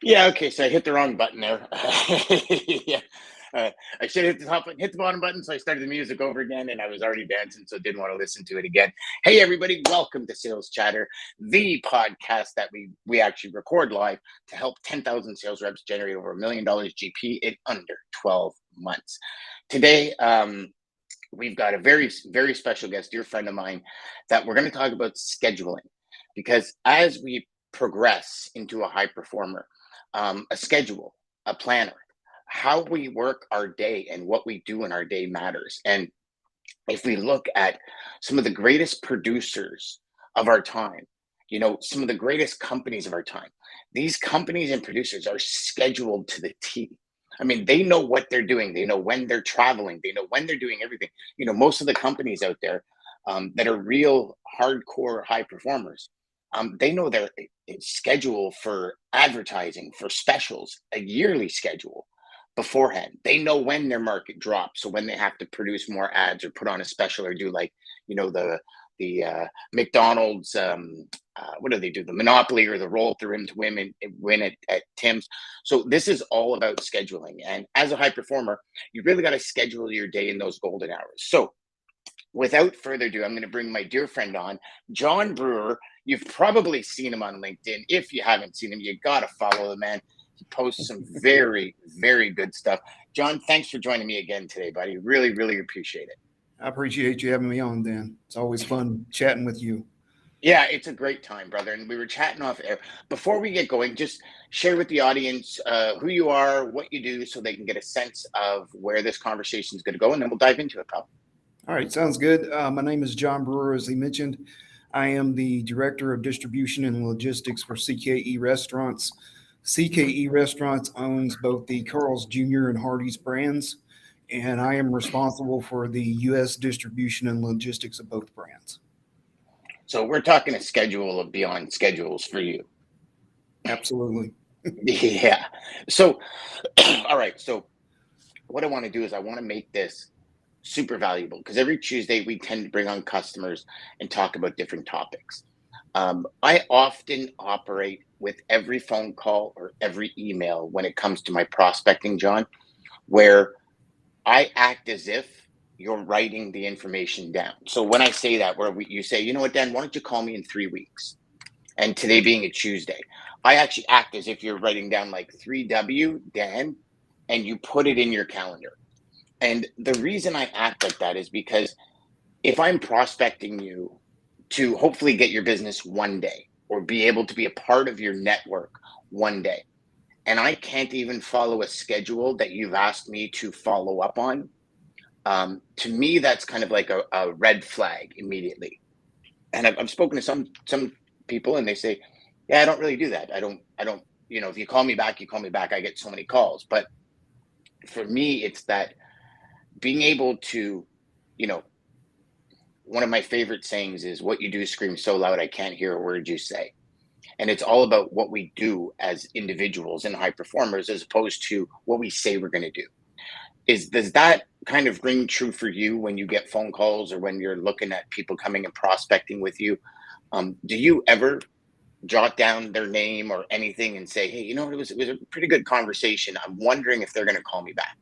Yeah, okay, so I hit the wrong button there. Yeah, I should hit the top, hit the bottom button. So I started the music over again, and I was already dancing, so didn't want to listen to it again. Hey, everybody, welcome to Sales Chatter, the podcast that we actually record live to help 10,000 sales reps generate over $1 million GP in under 12 months. Today, we've got a very special guest, dear friend of mine, that we're going to talk about scheduling, because as we progress into a high performer, a schedule, a planner, how we work our day and what we do in our day matters. And if we look at some of the greatest producers of our time, some of the greatest companies of our time, these companies and producers are scheduled to the T. I mean, they know what they're doing. They know when they're traveling. They know when they're doing everything. Most of the companies out there that are real hardcore high performers, they know their schedule for advertising, for specials, a yearly schedule beforehand. They know when their market drops, so when they have to produce more ads or put on a special or do, like, the McDonald's, what do they do, the Monopoly or the roll through him to win at Tim's. So this is all about scheduling, and as a high performer, you really got to schedule your day in those golden hours. So without further ado, I'm going to bring my dear friend on, John Brewer. You've probably seen him on LinkedIn. If you haven't seen him, you got to follow the man. He posts some very, very good stuff. John, thanks for joining me again today, buddy. Really, really appreciate it. I appreciate you having me on, Dan. It's always fun chatting with you. Yeah, it's a great time, brother. And we were chatting off air. Before we get going, just share with the audience who you are, what you do, so they can get a sense of where this conversation is going to go, and then we'll dive into it, pal. All right, sounds good. My name is John Brewer, as he mentioned. I am the Director of Distribution and Logistics for CKE Restaurants. CKE Restaurants owns both the Carl's Jr. and Hardee's brands, and I am responsible for the U.S. distribution and logistics of both brands. So we're talking a schedule of beyond schedules for you. Absolutely. Yeah. So, all right. So what I want to do is I want to make this super valuable, because every Tuesday we tend to bring on customers and talk about different topics. I often operate with every phone call or every email when it comes to my prospecting, John, where I act as if you're writing the information down. So when I say that, you say, you know what, Dan, why don't you call me in 3 weeks? And today being a Tuesday, I actually act as if you're writing down like 3W, Dan, and you put it in your calendar. And the reason I act like that is because if I'm prospecting you to hopefully get your business one day, or be able to be a part of your network one day, and I can't even follow a schedule that you've asked me to follow up on, to me, that's kind of like a red flag immediately. And I've spoken to some people, and they say, yeah, I don't really do that. I don't, if you call me back, you call me back. I get so many calls. But for me, it's that being able to, one of my favorite sayings is, what you do screams so loud I can't hear a word you say. And it's all about what we do as individuals and high performers, as opposed to what we say we're going to do. Does that kind of ring true for you when you get phone calls, or when you're looking at people coming and prospecting with you? Do you ever jot down their name or anything and say, hey, it was a pretty good conversation, I'm wondering if they're going to call me back?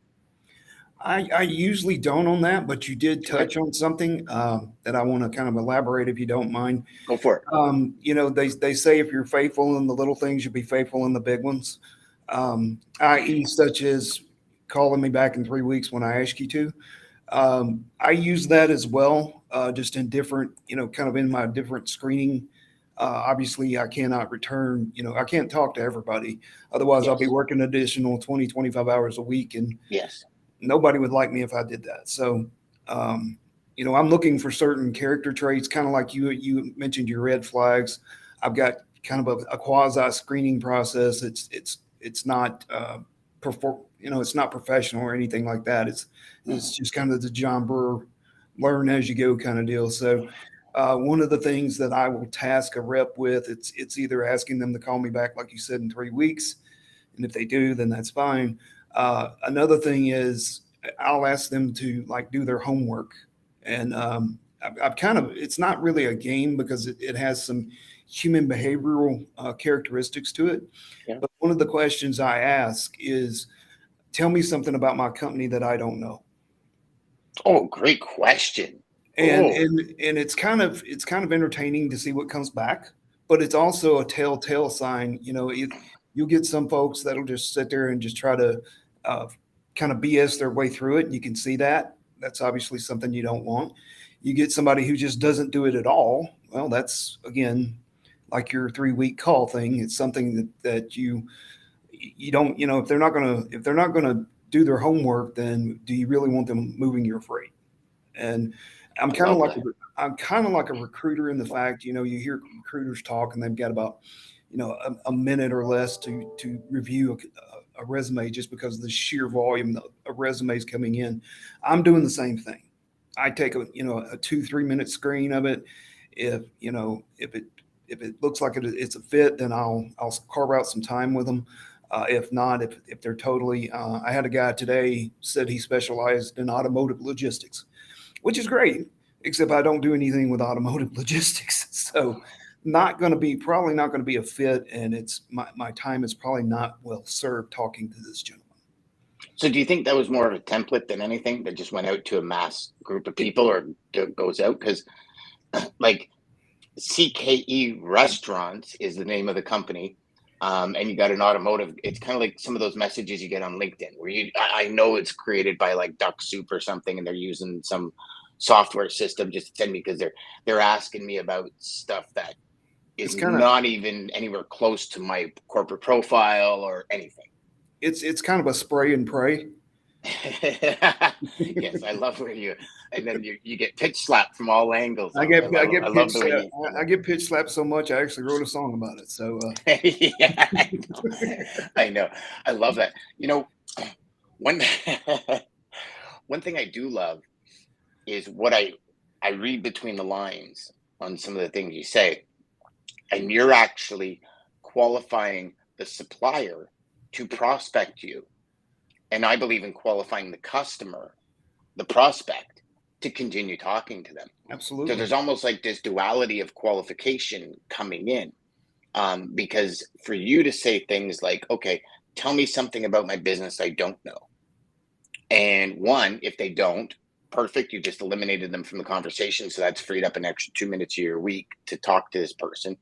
I usually don't on that, but you did touch on something that I want to kind of elaborate, if you don't mind. Go for it. They say if you're faithful in the little things, you'll be faithful in the big ones, i.e., such as calling me back in 3 weeks when I ask you to. I use that as well, just in different, kind of in my different screening. Obviously, I cannot return, I can't talk to everybody. Otherwise, I'll be Yes. working additional 20, 25 hours a week. And Yes. nobody would like me if I did that. So, I'm looking for certain character traits, kind of like you mentioned your red flags. I've got kind of a quasi screening process. It's not it's not professional or anything like that. It's just kind of the John Brewer learn as you go kind of deal. So, one of the things that I will task a rep with, it's either asking them to call me back, like you said, in 3 weeks, and if they do, then that's fine. Another thing is I'll ask them to like do their homework, and I've kind of, it's not really a game because it has some human behavioral characteristics to it. Yeah. But one of the questions I ask is, tell me something about my company that I don't know. Oh, great question. And Oh, and and it's kind of entertaining to see what comes back, but it's also a telltale sign. You'll get some folks that'll just sit there and just try to uh, kind of BS their way through it, and you can see that. That's obviously something you don't want. You get somebody who just doesn't do it at all. Well, that's again like your 3 week call thing. It's something that you don't, if they're not gonna do their homework, then do you really want them moving your freight? And I'm I kind of love like that. I'm kind of like a recruiter in the fact, you hear recruiters talk and they've got about, a minute or less to review a resume just because of the sheer volume of resumes coming in. I'm doing the same thing. I take a 2-3 minute screen of it. If it looks like it's a fit, then I'll carve out some time with them. If not, if they're totally, I had a guy today said he specialized in automotive logistics, which is great, except I don't do anything with automotive logistics. So probably not going to be a fit. And my time is probably not well served talking to this gentleman. So do you think that was more of a template than anything that just went out to a mass group of It, people or goes out? Because like CKE Restaurants is the name of the company. And you got an automotive. It's kind of like some of those messages you get on LinkedIn where I know it's created by like Duck Soup or something, and they're using some software system just to send me because they're asking me about stuff that is it's kind of not even anywhere close to my corporate profile or anything. it's kind of a spray and pray. Yes, I love where and then you get pitch slapped from all angles I on it. get I I get love pitch the way slap. you kind I get pitch slapped so much I actually wrote a song about it. So of yeah, I know. I know. I love that. One one thing I do love is what I read between the lines on some of the things you say, and you're actually qualifying the supplier to prospect you. And I believe in qualifying the customer, the prospect, to continue talking to them. So absolutely. there's almost like this duality of qualification coming in. Because for you to say things like, okay, tell me something about my business I don't know. And one, if they don't, perfect, you just eliminated them from the conversation. So that's freed up an extra 2 minutes of your week to talk to this person.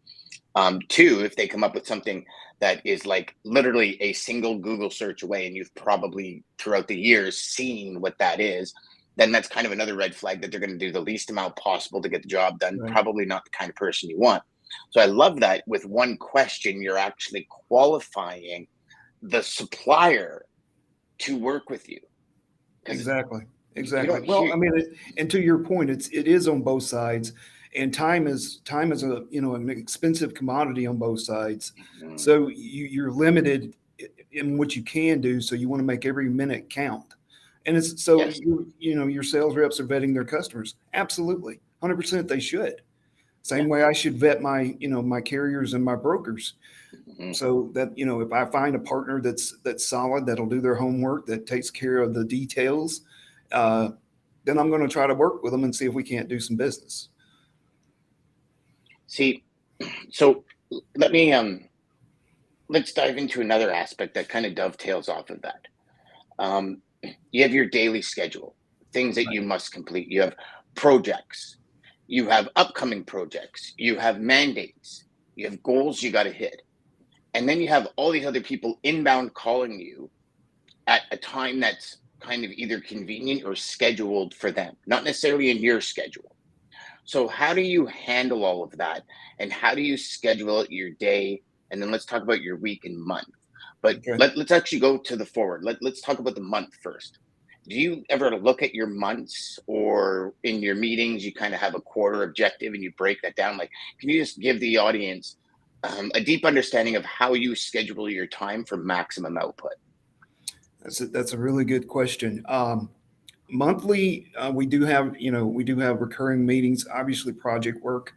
Two, if they come up with something that is like literally a single Google search away, and you've probably throughout the years seen what that is, then that's kind of another red flag that they're going to do the least amount possible to get the job done. Right. Probably not the kind of person you want. So I love that with one question, you're actually qualifying the supplier to work with you because Exactly. you Exactly. don't Well, hear. I mean, and to your point, it is on both sides, and time is an expensive commodity on both sides. Mm, So you're limited in what you can do. So you want to make every minute count. And it's so yes. your sales reps are vetting their customers. Absolutely, 100% they should. Yeah. Same way I should vet my carriers and my brokers. Mhm. So that if I find a partner that's solid, that'll do their homework, that takes care of the details, uh, then I'm going to try to work with them and see if we can't do some business. See, so let me let's dive into another aspect that kind of dovetails off of that. Um, you have your daily schedule, things that Right. you must complete. You have projects, you have upcoming projects, you have mandates, you have goals you got to hit. And then you have all these other people inbound calling you at a time that's kind of either convenient or scheduled for them, not necessarily in your schedule. So, how do you handle all of that? And how do you schedule your day? And then let's talk about your week and month. But Okay. let's actually go to the forward. Let's talk about the month first. Do you ever look at your months or in your meetings, you kind of have a quarter objective and you break that down? Like, can you just give the audience a deep understanding of how you schedule your time for maximum output? That's a really good question. Monthly, we do have recurring meetings. Obviously, project work.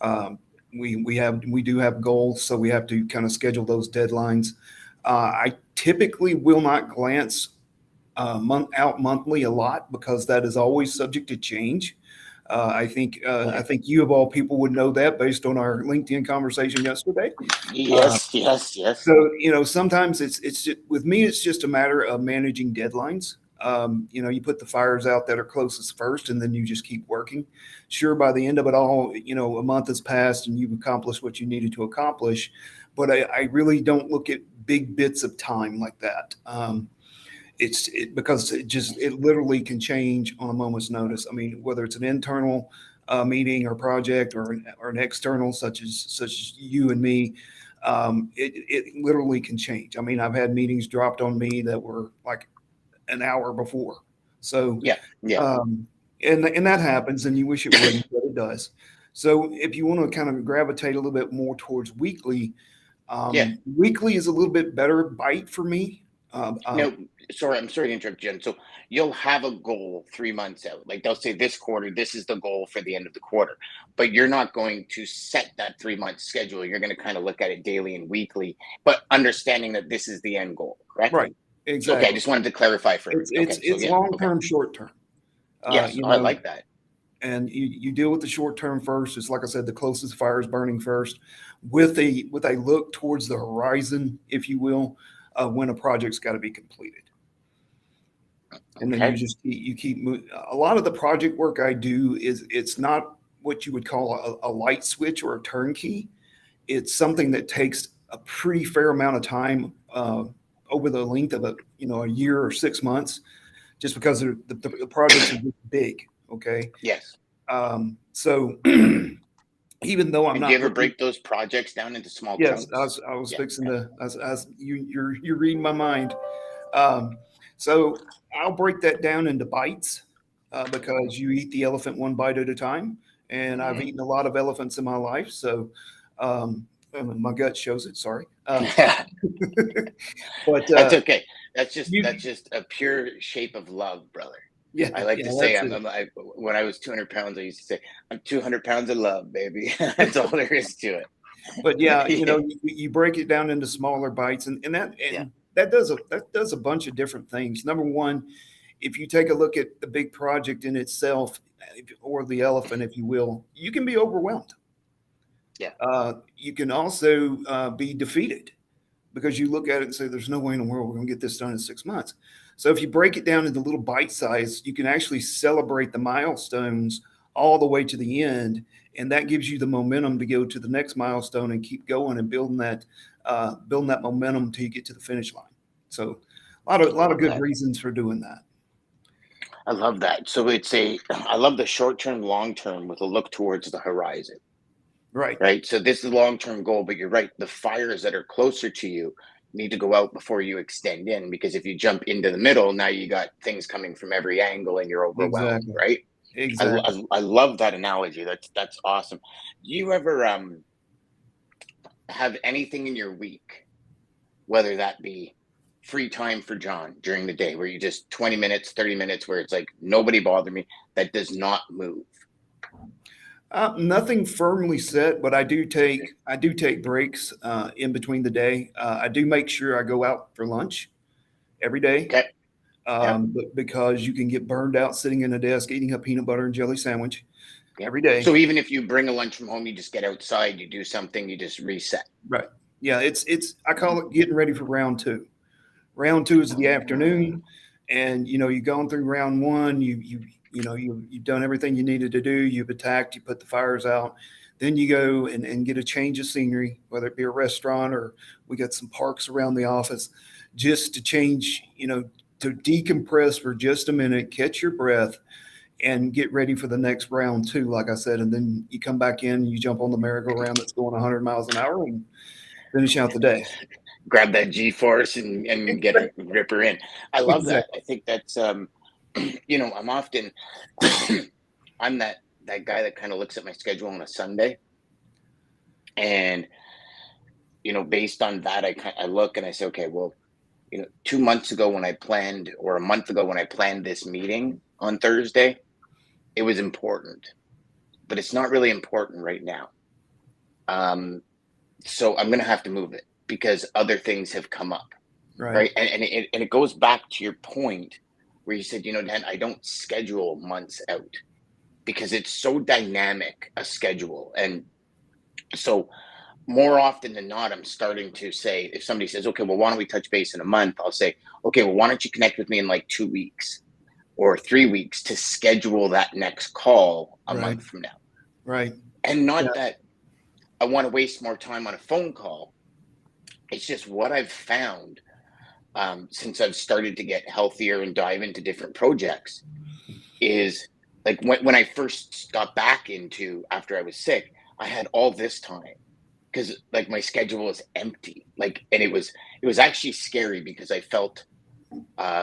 Um, we do have goals, so we have to kind of schedule those deadlines. I typically will not glance monthly a lot because that is always subject to change. I think you of all people would know that based on our LinkedIn conversation yesterday. Yes. So, sometimes it's just, with me, it's just a matter of managing deadlines. You put the fires out that are closest first, and then you just keep working. Sure, by the end of it all, a month has passed and you've accomplished what you needed to accomplish. But I really don't look at big bits of time like that. Because it literally can change on a moment's notice. I mean, whether it's an internal meeting or project or an external, such as you and me, it literally can change. I mean, I've had meetings dropped on me that were like an hour before. So, Yeah. and that happens, and you wish it wouldn't, but it does. So, if you want to kind of gravitate a little bit more towards weekly, weekly is a little bit better bite for me. No, I'm sorry to interrupt, Jen. So you'll have a goal 3 months out. Like they'll say this quarter, this is the goal for the end of the quarter. But you're not going to set that 3 month schedule. You're going to kind of look at it daily and weekly, but understanding that this is the end goal, correct? Right. Exactly. Okay, I just wanted to clarify for everybody. It's long term, short term. Yes, I like that. And you deal with the short term first. It's like I said, the closest fire is burning first, with a look towards the horizon, if you will, when a project's got to be completed. And then you keep moving. A lot of the project work I do it's not what you would call a light switch or a turnkey. It's something that takes a pretty fair amount of time over the length of a year or 6 months, just because the projects are big. Okay. Yes. So even though I'm not, do you ever break those projects down into small yes, chunks? I was fixing to, as you're reading my mind. So I'll break that down into bites because you eat the elephant one bite at a time, and I've eaten a lot of elephants in my life. So my gut shows it. Sorry, but that's okay. That's just a pure shape of love, brother. Yeah, I like to say when I was 200 pounds, I used to say, I'm 200 pounds of love, baby. That's all there is to it. But yeah, you break it down into smaller bites, and that does a bunch of different things. Number one, if you take a look at the big project in itself, or the elephant, if you will, you can be overwhelmed. Yeah. You can also be defeated because you look at it and say, there's no way in the world we're going to get this done in 6 months. So if you break it down into little bite size, you can actually celebrate the milestones all the way to the end. And that gives you the momentum to go to the next milestone and keep going and building that momentum till you get to the finish line. So a lot of good reasons for doing that. I love that. So I love the short term, long term with a look towards the horizon. Right. So this is the long term goal, but you're right. The fires that are closer to you need to go out before you extend in, because if you jump into the middle, now you got things coming from every angle and you're overwhelmed. Exactly. Right. Exactly. I love that analogy. That's awesome. Do you ever have anything in your week, whether that be free time for John during the day, where you just 20 minutes, 30 minutes, where it's like, nobody bother me, that does not move? Nothing firmly set, but I do take breaks in between the day. I do make sure I go out for lunch every day. Okay. But because you can get burned out sitting in a desk eating a peanut butter and jelly sandwich every day. So even if you bring a lunch from home, you just get outside, you do something, you just reset. Right. Yeah. It's I call it getting ready for round two. Round two is the afternoon, and you've gone through round one. You've done everything you needed to do. You've attacked, you put the fires out. Then you go and get a change of scenery, whether it be a restaurant or we got some parks around the office, just to change, to decompress for just a minute, catch your breath, and get ready for the next round two, like I said. And then you come back in, you jump on the merry-go-round that's going 100 miles an hour and finish out the day. Grab that G-force and get a ripper in. I love that. I think that's, I'm often, I'm that guy that kind of looks at my schedule on a Sunday, and, based on that, I look and I say, okay, well, 2 months ago when I planned, or a month ago when I planned this meeting on Thursday, it was important, but it's not really important right now. So I'm going to have to move it because other things have come up. Right. And it goes back to your point where you said, Dan, I don't schedule months out. because it's so dynamic a schedule. And so more often than not, I'm starting to say, if somebody says, okay, well, why don't we touch base in a month? I'll say, okay, well, why don't you connect with me in like 2 weeks or 3 weeks to schedule that next call a Right. month from now. Right. And Yeah. not that I want to waste more time on a phone call. It's just what I've found since I've started to get healthier and dive into different projects is like when I first got back into after I was sick, I had all this time because like my schedule was empty. Like, and it was actually scary because I felt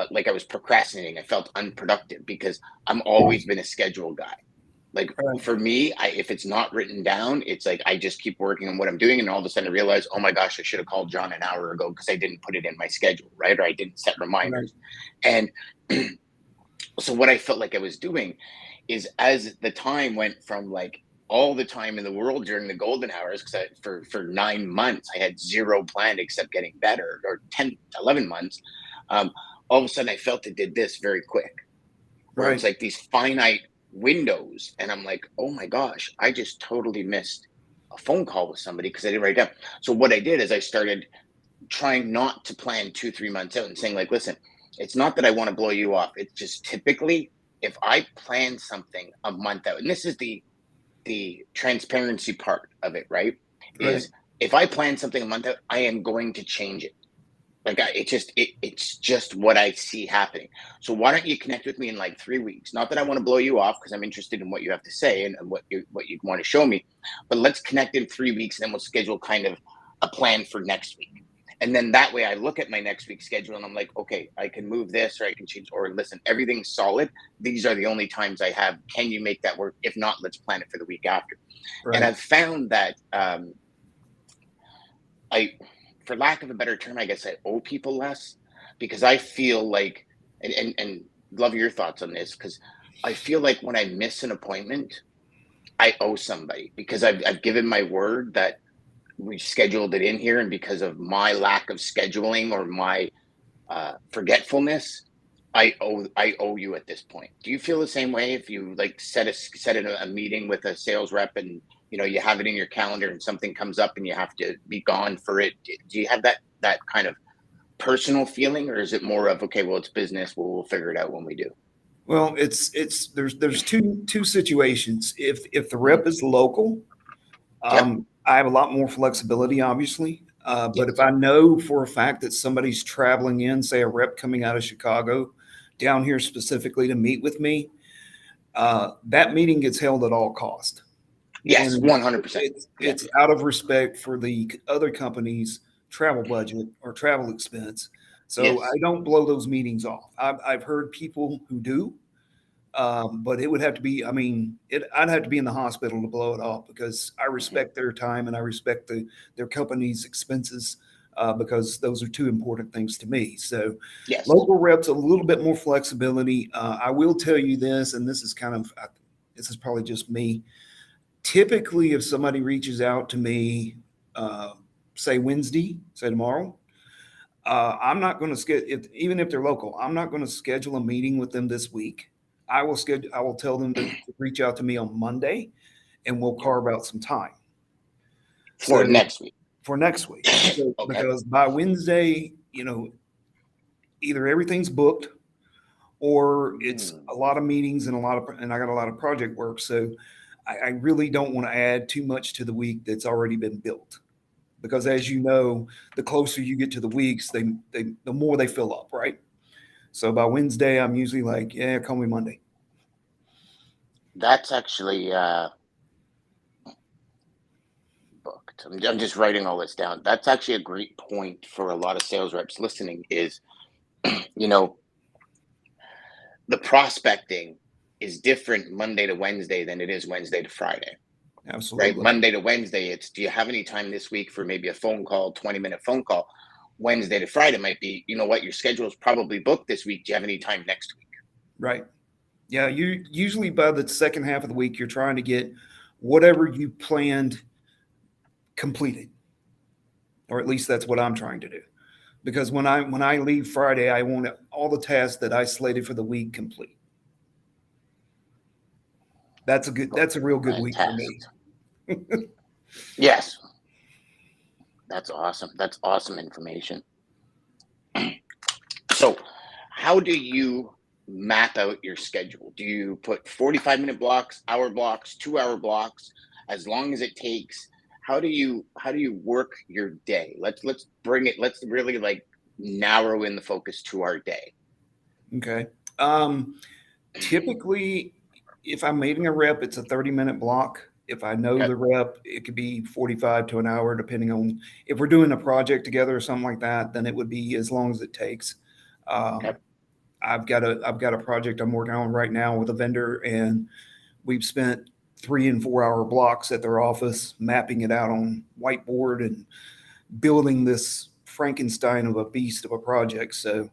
like I was procrastinating. I felt unproductive because I'm always been a schedule guy. Like Right. for me, if it's not written down, it's like I just keep working on what I'm doing, and all of a sudden I realize, oh my gosh, I should have called John an hour ago because I didn't put it in my schedule, right? Or I didn't set Right. reminders. And so what I felt like I was doing is as the time went from like all the time in the world during the golden hours, because for 9 months I had zero plan except getting better, or 10, 11 months, um, all of a sudden I felt it did this very quick, where it's Right. like these finite windows. And I'm like, oh my gosh, I just totally missed a phone call with somebody because I didn't write it down. So what I did is I started trying not to plan 2, 3 months out and saying, like, listen, it's not that I want to blow you off. It's just typically if I plan something a month out, and this is the transparency part of it, right? Right. Is if I plan something a month out, I am going to change it. Like it's just what I see happening. So why don't you connect with me in like 3 weeks? Not that I want to blow you off because I'm interested in what you have to say and what you want to show me, but let's connect in 3 weeks and then we'll schedule kind of a plan for next week. And then that way I look at my next week's schedule and I'm like, okay, I can move this or I can change, or listen, everything's solid. These are the only times I have. Can you make that work? If not, let's plan it for the week after. And Right. I've found that I, for lack of a better term, I guess I owe people less because I feel like, and love your thoughts on this, because I feel like when I miss an appointment, I owe somebody because I've given my word that we scheduled it in here. And because of my lack of scheduling or my forgetfulness, I owe you at this point. Do you feel the same way? If you like set a meeting with a sales rep and you have it in your calendar and something comes up and you have to be gone for it, do you have that kind of personal feeling, or is it more of, okay, well, it's business, we'll figure it out when we do? Well, there's two situations. If the Mhm. rep is local, Yep. I have a lot more flexibility, obviously. But if Yes. I know for a fact that somebody's traveling in, say a rep coming out of Chicago, down here specifically to meet with me, that meeting gets held at all cost, Yes. and 100%. Yeah. it's out of respect for the other company's travel budget or travel expense. So I Yes. don't blow those meetings off. I've heard people who do, but it would have to be, I mean, I'd have to be in the hospital to blow it off because I Mhm. respect their time and I respect their company's expenses, because those are two important things to me. So Yes. local reps a little bit more flexibility. I will tell you this, and this is probably just me. Typically, if somebody reaches out to me, uh, say Wednesday, say tomorrow, I'm not going to schedule, even if they're local, I'm not going to schedule a meeting with them this week. I will tell them to reach out to me on Monday and we'll Yep. carve out some time. For So next week. for next week, so, Okay. because by Wednesday, either everything's booked or it's Mm. a lot of meetings and and I got a lot of project work. So I really don't want to add too much to the week that's already been built. Because as you know, the closer you get to the weeks, the more they fill up, right? So by Wednesday, I'm usually like, yeah, call me Monday. That's actually booked. I'm just writing all this down. That's actually a great point for a lot of sales reps listening is, you know, the prospecting is different Monday to Wednesday than it is Wednesday to Friday, right? Absolutely. Monday to Wednesday, it's, do you have any time this week for maybe a phone call, 20-minute phone call? Wednesday to Friday might be, you know what, your schedule is probably booked this week. Do you have any time next week? Right. Yeah. You usually by the second half of the week, you're trying to get whatever you planned completed, or at least that's what I'm trying to do. Because when I leave Friday, I want all the tasks that I slated for the week complete. That's a real good and week for me. test. Yes, that's awesome. That's awesome information. So, how do you map out your schedule? Do you put 45-minute blocks, hour blocks, 2-hour blocks, as long as it takes? How do you work your day? Let's bring it. Let's really like narrow in the focus to our day. Okay. Typically, if I'm meeting a rep, it's a 30-minute block. If I know Okay. the rep, it could be 45 to an hour, depending on if we're doing a project together or something like that, then it would be as long as it takes. Okay. Um, I've got a project I'm working on right now with a vendor, and we've spent 3 and 4 hour blocks at their office mapping it out on whiteboard and building this Frankenstein of a beast of a project. So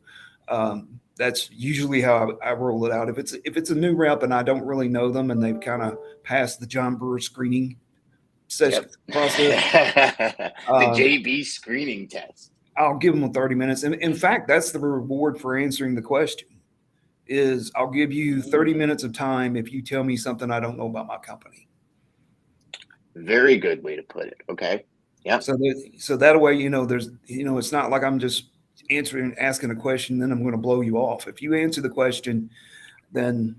that's usually how I roll it out. If it's a new rep and I don't really know them and they've kind of passed the John Brewer screening session Yep. process, The um, JB screening test. I'll give them 30 minutes. And in fact, that's the reward for answering the question. Is I'll give you 30 minutes of time if you tell me something I don't know about my company. Very good way to put it. Okay. Yep. So that way, it's not like I'm just asking a question, then I'm going to blow you off. If you answer the question, then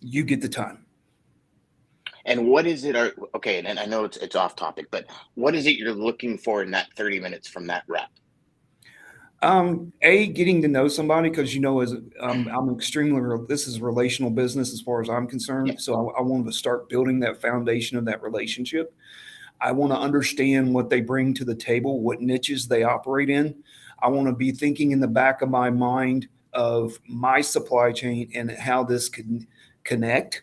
you get the time. And what is it? Okay, and I know it's off topic, but what is it you're looking for in that 30 minutes from that rep? Getting to know somebody because as I'm extremely. This is relational business as far as I'm Yeah. concerned. So I wanted to start building that foundation of that relationship. I want to understand what they bring to the table, what niches they operate in. I want to be thinking in the back of my mind of my supply chain and how this can connect.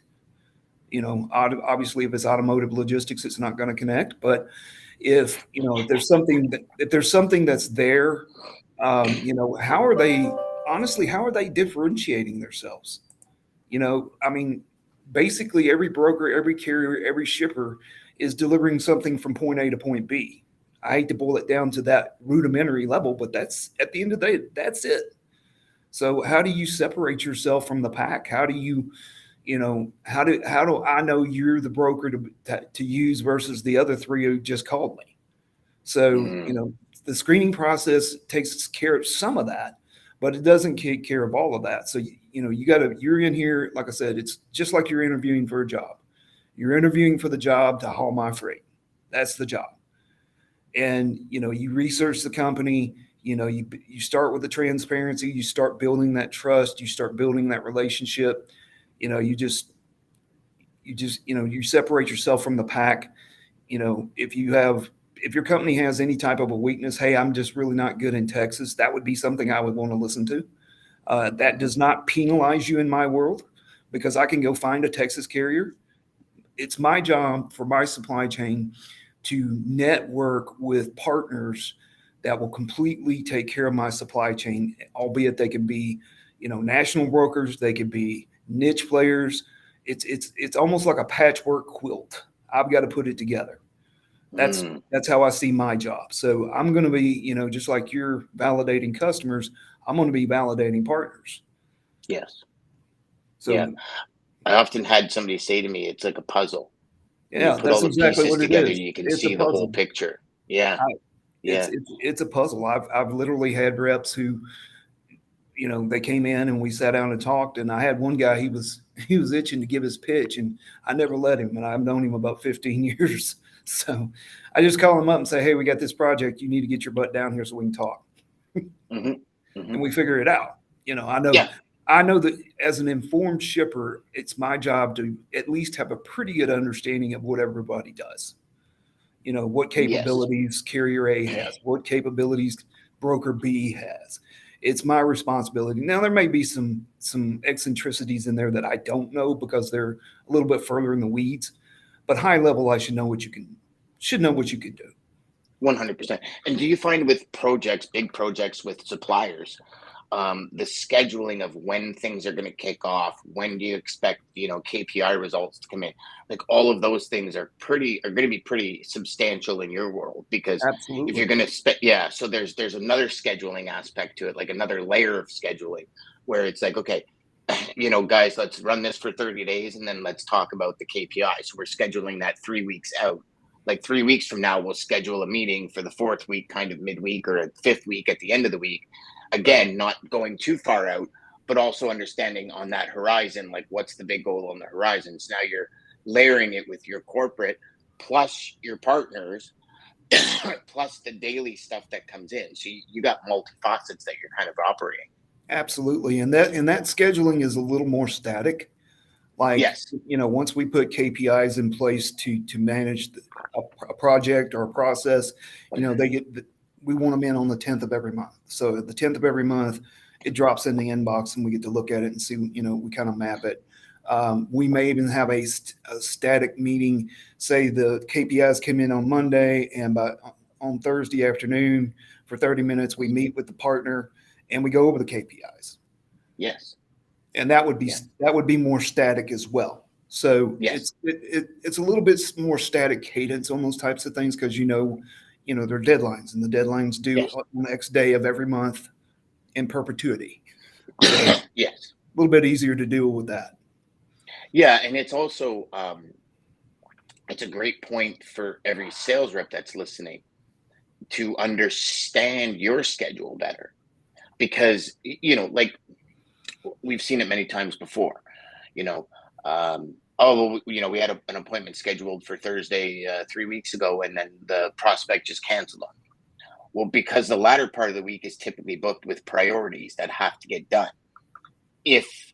Obviously, if it's automotive logistics, it's not going to connect. But if there's something that's there, how are they honestly? How are they differentiating themselves? I mean, basically every broker, every carrier, every shipper is delivering something from point A to point B. I hate to boil it down to that rudimentary level, but that's at the end of the day, that's it. So how do you separate yourself from the pack? How do I know you're the broker to use versus the other three who just called me? So, Mm, the screening process takes care of some of that, but it doesn't take care of all of that. So, you're in here, like I said, it's just like you're interviewing for a job. You're interviewing for the job to haul my freight. That's the job. And, you research the company, you start with the transparency, you start building that trust, you start building that relationship. You separate yourself from the pack. If your company has any type of a weakness, hey, I'm just really not good in Texas, that would be something I would want to listen to. That mhm. does not penalize you in my world because I can go find a Texas carrier. It's my job for my supply chain to network with partners that will completely take care of my supply chain, albeit they can be, national brokers, they could be niche players. It's almost like a patchwork quilt. I've got to put it together. That's Mm, that's how I see my job. So I'm going to be, just like you're validating customers, I'm going to be validating partners. yes. Yeah. So I often had somebody say to me, it's like a puzzle. When you yeah, put all that's the exactly pieces what it together, is. you can It's a see the whole puzzle. picture. Yeah. I, it's Yeah. it's it's a puzzle. I've literally had reps who, they came in and we sat down and talked. And I had one guy, he was itching to give his pitch, and I never let him. And I've known him about 15 years. So I just call him up and say, hey, we got this project. You need to get your butt down here so we can talk. Hmm. Hmm. And we figure it out. I know Yeah. I know that as an informed shipper, it's my job to at least have a pretty good understanding of what everybody does. What Yes. capabilities carrier A has, what capabilities broker B has. It's my responsibility. Now there may be some eccentricities in there that I don't know because they're a little bit further in the weeds, but high level I should know what you can do. 100%. And do you find with projects, big projects with suppliers, the scheduling of when things are going to kick off, when do you expect, KPI results to come in? Like all of those things are going to be pretty substantial in your world because if you're Absolutely. going to spend, yeah, so there's another scheduling aspect to it, like another layer of scheduling where it's like, okay, guys, let's run this for 30 days and then let's talk about the KPI. So we're scheduling that 3 weeks out. Like 3 weeks from now, we'll schedule a meeting for the fourth week, kind of midweek, or a fifth week at the end of the week. Again, not going too far out, but also understanding on that horizon, like what's the big goal on the horizon. So now you're layering it with your corporate plus your partners plus the daily stuff that comes in. So you got multi-facets that you're kind of operating. Absolutely. And that scheduling is a little more static. Like, yes, once we put KPIs in place to manage a project or a process, we want them in on the 10th of every month. So at the 10th of every month, it drops in the inbox and we get to look at it and see, we kind of map it. We may even have a static meeting. Say the KPIs came in on Monday, and on Thursday afternoon for 30 minutes, we meet with the partner and we go over the KPIs. Yes. And that would be more static as well. So yes. it's a little bit more static cadence on those types of things because there are deadlines, and the deadlines due on X day of every month in perpetuity. So yes. A little bit easier to deal with that. Yeah, and it's also it's a great point for every sales rep that's listening to understand your schedule better, because like we've seen it many times before. We had an appointment scheduled for Thursday 3 weeks ago, and then the prospect just canceled on me. Well, because the latter part of the week is typically booked with priorities that have to get done. If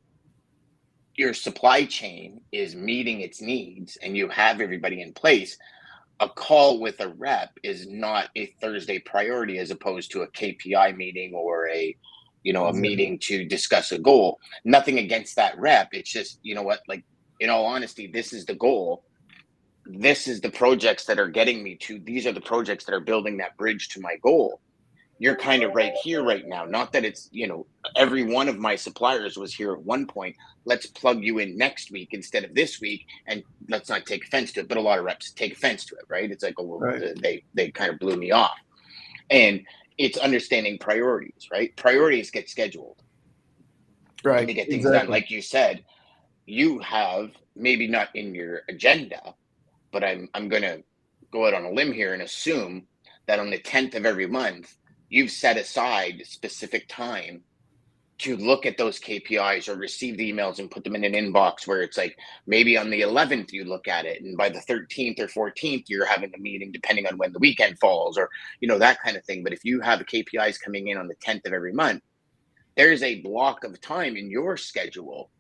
your supply chain is meeting its needs and you have everybody in place, a call with a rep is not a Thursday priority as opposed to a KPI meeting or a meeting to discuss a goal. Nothing against that rep. It's just, like, in all honesty, this is the goal. This is the projects that are getting me to, these are the projects that are building that bridge to my goal. You're kind of right here right now. Not that it's, every one of my suppliers was here at one point. Let's plug you in next week instead of this week. And let's not take offense to it, but a lot of reps take offense to it, right? It's like, they kind of blew me off. And it's understanding priorities, right? Priorities get scheduled. Right. To get things done. Like you said, you have, maybe not in your agenda, but I'm going to go out on a limb here and assume that on the 10th of every month, you've set aside specific time to look at those KPIs or receive the emails and put them in an inbox where it's like, maybe on the 11th you look at it, and by the 13th or 14th you're having a meeting depending on when the weekend falls, or that kind of thing. But if you have KPIs coming in on the 10th of every month, there's a block of time in your schedule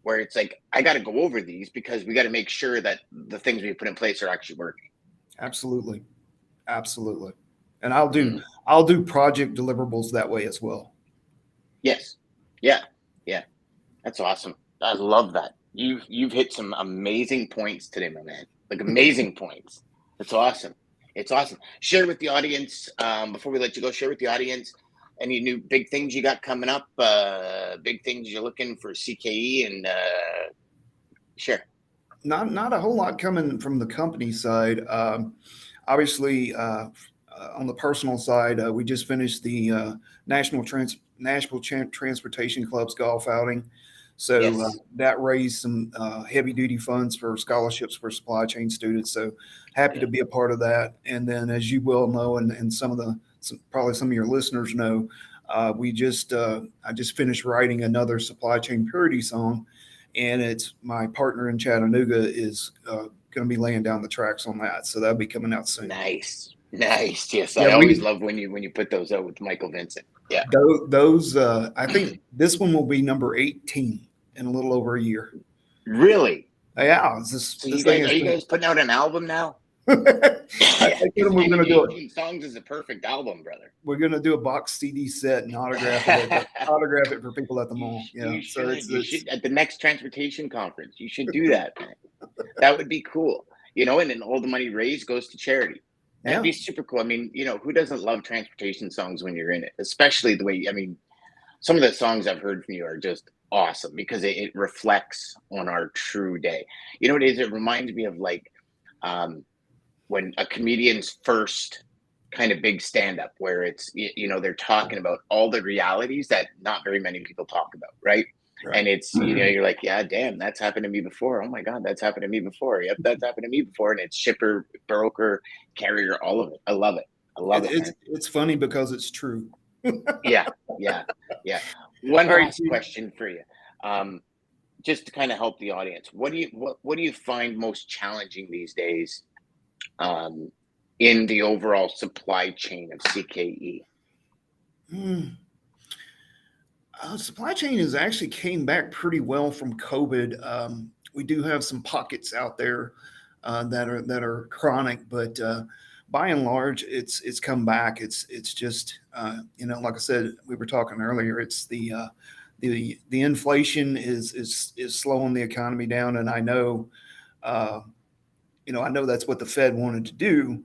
where it's like, I got to go over these because we got to make sure that the things we put in place are actually working. Absolutely. And I'll do project deliverables that way as well. Yes. Yeah. That's awesome. I love that. You've hit some amazing points today, my man. Like, amazing points. That's awesome. It's awesome. Share with the audience, before we let you go, share with the audience any new big things you got coming up, big things you're looking for CKE, and share. Not a whole lot coming from the company side. Obviously, on the personal side, we just finished the National Transportation Club's golf outing. So that raised some heavy duty funds for scholarships for supply chain students. So happy to be a part of that. And then, as you well know, and probably some of your listeners know, I just finished writing another supply chain purity song, and it's my partner in Chattanooga is going to be laying down the tracks on that. So that'll be coming out soon. Nice. Yes. I always love when you put those out with Michael Vincent. Yeah. Those I think this one will be number 18 in a little over a year. Really? Yeah. So you guys putting out an album now? I think we're going to do it. Songs is a perfect album, brother. We're going to do a box CD set and autograph it for people at the mall. You should at the next transportation conference. You should do that, man. That would be cool. And then all the money raised goes to charity. That'd be super cool. I mean, who doesn't love transportation songs when you're in it? Especially the way, some of the songs I've heard from you are just awesome because it reflects on our true day. You know what it is? It reminds me of like when a comedian's first kind of big stand-up where it's, they're talking about all the realities that not very many people talk about, right? And it's, you're like, yeah, damn, that's happened to me before. Oh my God, that's happened to me before. Yep, that's happened to me before. And it's shipper, broker, carrier, all of it. I love it. I love it, man. It's funny because it's true. Yeah, yeah, yeah. One All right, last question for you. Just to kind of help the audience. What do you find most challenging these days in the overall supply chain of CKE? Supply chain has actually came back pretty well from COVID. We do have some pockets out there that are chronic, but by and large, it's come back. It's just like I said, we were talking earlier. It's the inflation is slowing the economy down, and I know that's what the Fed wanted to do,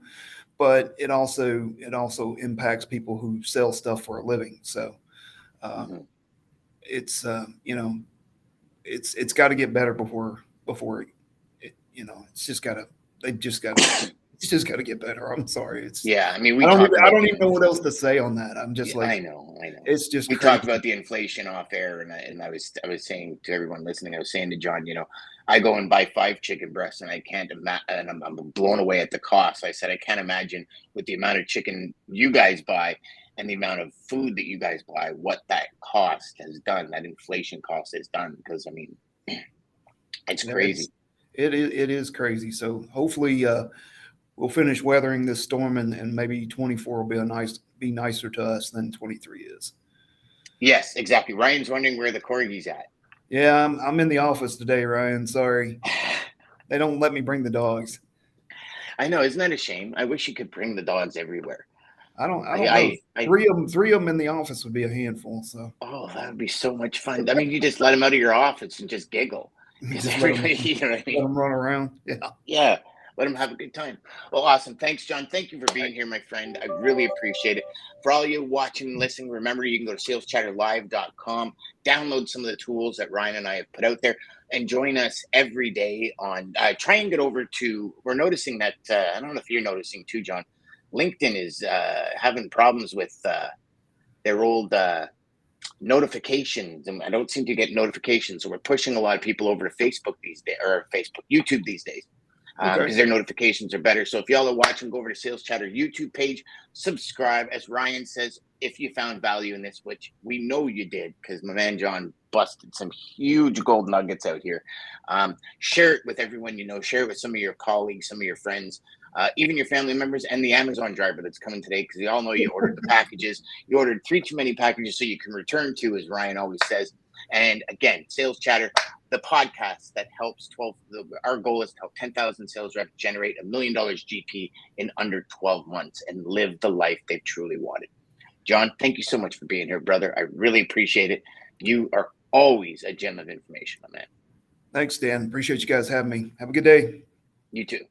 but it also impacts people who sell stuff for a living. So. It's it's got to get better before it's just got to get better. I'm sorry. Yeah, I mean, I don't even know what else to say on that. I'm just like, I know. It's just we crazy. talked about the inflation off air, and I was saying to everyone listening, I was saying to John, I go and buy 5 chicken breasts, and I can't imagine, and I'm blown away at the cost. I said I can't imagine with the amount of chicken you guys buy and the amount of food that you guys buy, what that cost has done, that inflation cost has done. Because I mean, it's crazy. It is crazy. So hopefully we'll finish weathering this storm, and maybe 24 will be nicer to us than 23 is. Yes, exactly. Ryan's wondering where the corgi's at. Yeah, I'm in the office today, Ryan. Sorry. They don't let me bring the dogs. I know, isn't that a shame? I wish you could bring the dogs everywhere. I don't know. Three of them in the office would be a handful. So. Oh, that would be so much fun. I mean, you just let them out of your office and just giggle. Just everybody, let them run around. Yeah. Yeah. Let them have a good time. Well, awesome. Thanks, John. Thank you for being here, my friend. I really appreciate it. For all you watching and listening, remember you can go to saleschatterlive.com, download some of the tools that Ryan and I have put out there, and join us every day on. Try and get over to. We're noticing that. I don't know if you're noticing too, John. LinkedIn is having problems with their old notifications, and I don't seem to get notifications. So we're pushing a lot of people over to Facebook these days, or YouTube these days. Because their notifications are better. So if y'all are watching, go over to Sales Chatter YouTube page, subscribe. As Ryan says, if you found value in this, which we know you did, because my man John busted some huge gold nuggets out here. Share it with everyone you know. Share it with some of your colleagues, some of your friends, even your family members, and the Amazon driver that's coming today, because we all know you ordered the packages. You ordered 3 too many packages so you can return 2, as Ryan always says. And again, Sales Chatter, the podcast that helps our goal is to help 10,000 sales reps generate $1 million GP in under 12 months and live the life they've truly wanted. John, thank you so much for being here, brother. I really appreciate it. You are always a gem of information, my man. Thanks, Dan. Appreciate you guys having me. Have a good day. You too.